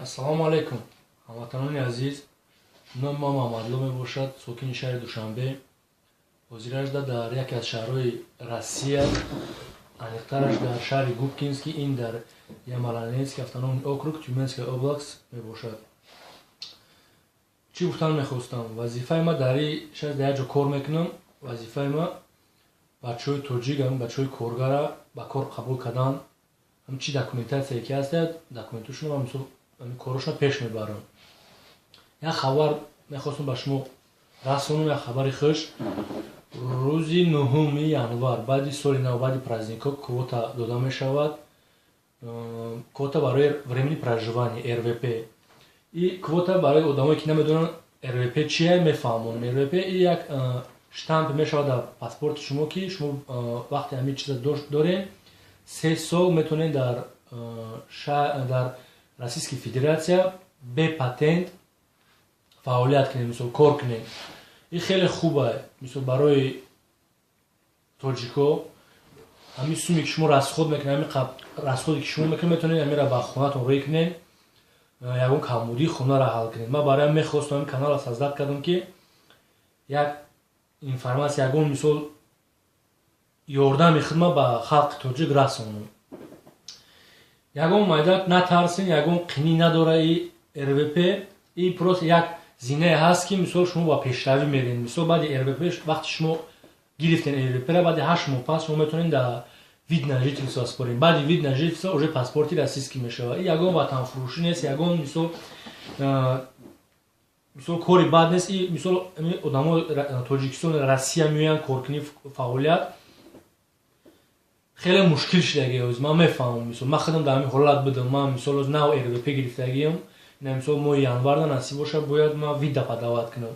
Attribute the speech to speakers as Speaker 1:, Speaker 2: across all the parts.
Speaker 1: ассалому алайкум ҳамватанони азиз. номи ман Мамадло мебошад, сокини шаҳри Душанбе. ҳозиражда дар яке аз шаҳрҳои Россия, аниқтараш дар шаҳри Губкинский, ин дар Ямало-Ненецкий автономный округ, Тюменская область мебошад. Чӣ гуфтан мехостам? Вазифаи ма дар ин шаҳр дар як ҷо кор мекунам. Вазифаи ма бачаҳои тоҷик, бачаҳои коргара ба кор қабул кардан, чӣ документатсия ки ҳастад, документашонро мисол корашонро пеш мебарам. як хабар мехостам ба шумо расонам, як хабари хуш. рӯзи 9 январ баъди соли нав, баъди праздникҳо квота дода мешавад. Квота барои времени проживания РВП. И квота барои одамое ки намедонанд РВП чие, мефаҳмонам. РВП як штамп мешавад дар паспорти шумо ки шумо вақте ҳамин чиза дорем 3 сол метавонед дар Российская Федерация бе патент фаъолият кунед, мисол кор кунед. ин хеле хуба мисол барои тоҷико ҳамин суме ки шумо расход мекунед, ҳамин расходе ки шумо мекунед, метавонед ҳаминро ба хонатон рӯй кунед, ягон камбудии хонаро ҳал кунед. ман барои мехостам ҳамин каналро создат кардам ки як информация, ягон мисол ёрдами хидмат ба халқи тоҷик расонам. ягон майдак натарсен, ягон қинӣ надора и РВП. ин просто як зинае ҳаст ки мисол шумо ба пешравӣ меред. мисол баъди РВП вақти шумо гирифтен РВП-ро, баъди 8 моҳ пас шумо метавонед дар вид на жительство според. баъди вид на жительство уже паспорти российский мешавад. ин ягон ватанфурӯшӣ нест, ягон мисол кори бад нест. ин мисол одамои Тоҷикистони Россия меоянд коркунӣ фаъолият хеле мушкил шудагӣ. ман мефаҳмам, мисол ман худам дар ҳамин ҳолат будам. ман мисол нав РВП гирифтагиам, мисол моҳи январ насиб боша бояд ман вида подават кунам.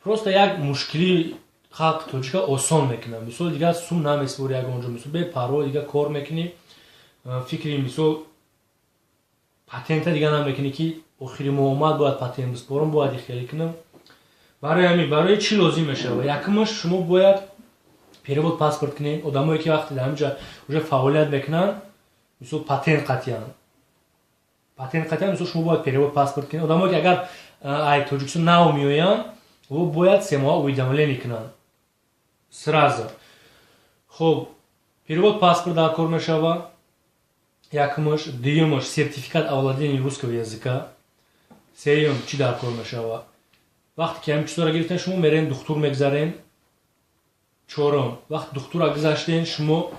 Speaker 1: просто як мушкили халқи тоҷика осон мекунам. мисол дигар сум намесбори ягонҷо, мисол бепарво дигар кор мекунӣ, фикри мисол патента дигар намекунӣ ки охири моҳ омад бояд патент биспорам, бояд ихтиёрӣ кунам. барои ҳамин барои чӣ лозим мешавад? якумаш шумо бояд перевод паспорт кунед. одамое ки вақте дар ҳаминҷа уже фаъолият мекунанд, мисол патент қатиянд, мисол шумо бояд перевод паспорт кунед. одамое ки агар ай Тоҷикистон нав меоянд, бояд 3 моҳа уведомление кунанд сразу. хоб перевод паспорт дар кор мешавад. якумаш. дуюмаш сертификат о владении русского языка. сеюм чӣ дар кор мешавад? вақте ки ҳамин чизоро гирифтен шумо мерен духтур мегзарен. чорум, вақти духтура гузаштен шумо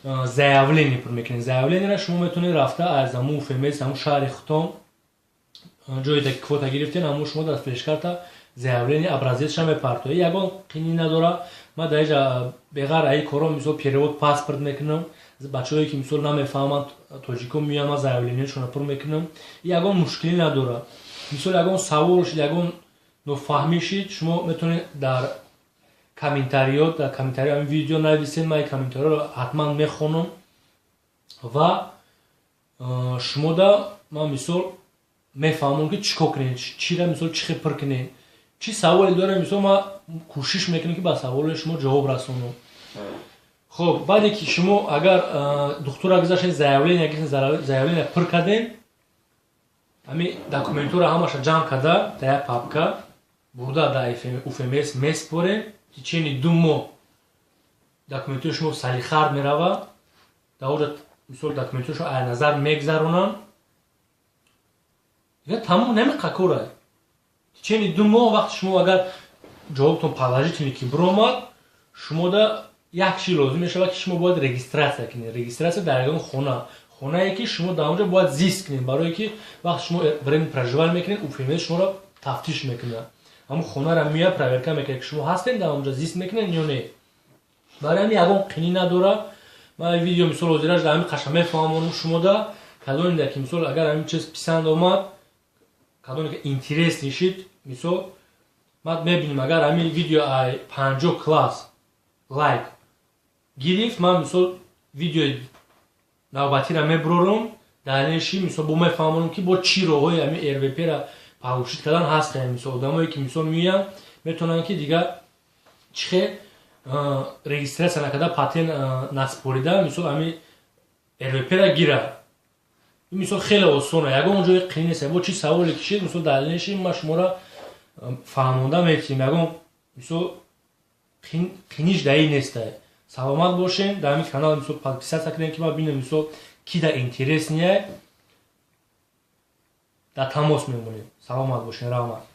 Speaker 1: заявление пур мекунед. заявлениеро шумо метавонед рафта аз ҳамун УФМС, ҳамун шаҳри хутон, ҷое ки квота гирифтен, ҳамун шумо дар флешкарта заявление образецша мепартоед. ягон қинӣ надора. ман дар инҷа беғайр аи коро мисол перевод паспорт мекунам. бачаҳое ки мисол намефаҳманд тоҷико меоянд, ман заявлениашонро пур мекунам. ягон мушкилӣ надора. мисол ягон савол шуд, ягон нофаҳмӣ шуд, шумо метавонед дар комментариёт, дар комментариё ҳамин видео нависед. ман комментариёро ҳатман мехонам ва шумо да ман мисол мефаҳмам ки чӣ кор кунед, чиро мисол чӣ хел пур кунед, чӣ саволе дорем. мисол ман кӯшиш мекунам ки ба саволои шумо ҷавоб расонам. хоб баъде ки шумо агар духтура гузаштед, заявление пур кардем, ҳамин документҳоро ҳамаша ҷамъ карда дар як папка бурда дар УФМС меспорем. в течение 2 моҳ документҳои шумо салихард меравад. дар оҷа мисол документҳоишро аз назар мегзаронам. дигар тамом намеқа кора. в течение 2 моҳ вақти шумо агар ҷавобтон положительный ки биромад, шумо да як чиз лозим мешавад ки шумо бояд регистратсия кунед. регистратсия дар ягон хонае ки шумо дар онҷа бояд зист кунед. барое ки вақти шумо времени проживания мекунед, УФМС шуморо тафтиш мекунад. ҳамун хонаро меояд, проверка мекунад ки шумо ҳастед дар онҷа, зист мекунед ё не. барои ҳамин ягон қинӣ надора. ман видео мисол ҳозираш дар ҳамин қаша мефаҳмонам шумо да кадонида ки мисол агар ҳамин чиз писанд омад, кадонида интересни шуд, мисол ман мебинем агар ҳамин видео ай 50 класс лайк гирифт, ман мисол видеои навбатиро мебурорам. дальнейши мисол бо мефаҳмонам ки бо чӣ роҳҳои ҳамин РВП-ро павушид кардан ҳастанд. мисол одамое ки мисол меоянд метавонанд ки дигар чӣ хел регистратсия накарда патент наспорида, мисол ҳамин РВП-ро гирад. мисол хеле осона, ягон ҷои қӣ нест. Бо чӣ саволе кишед, мисол далелши ма шуморо фаҳмонда метавонем. Ягон мисол қиниш даи нест. Саломат бошен, дар ҳамин канал мисол подписатсия кардем ки ма бинем мисол ки да интересния дар тамос мемонем. Саломат бошен, равнақ.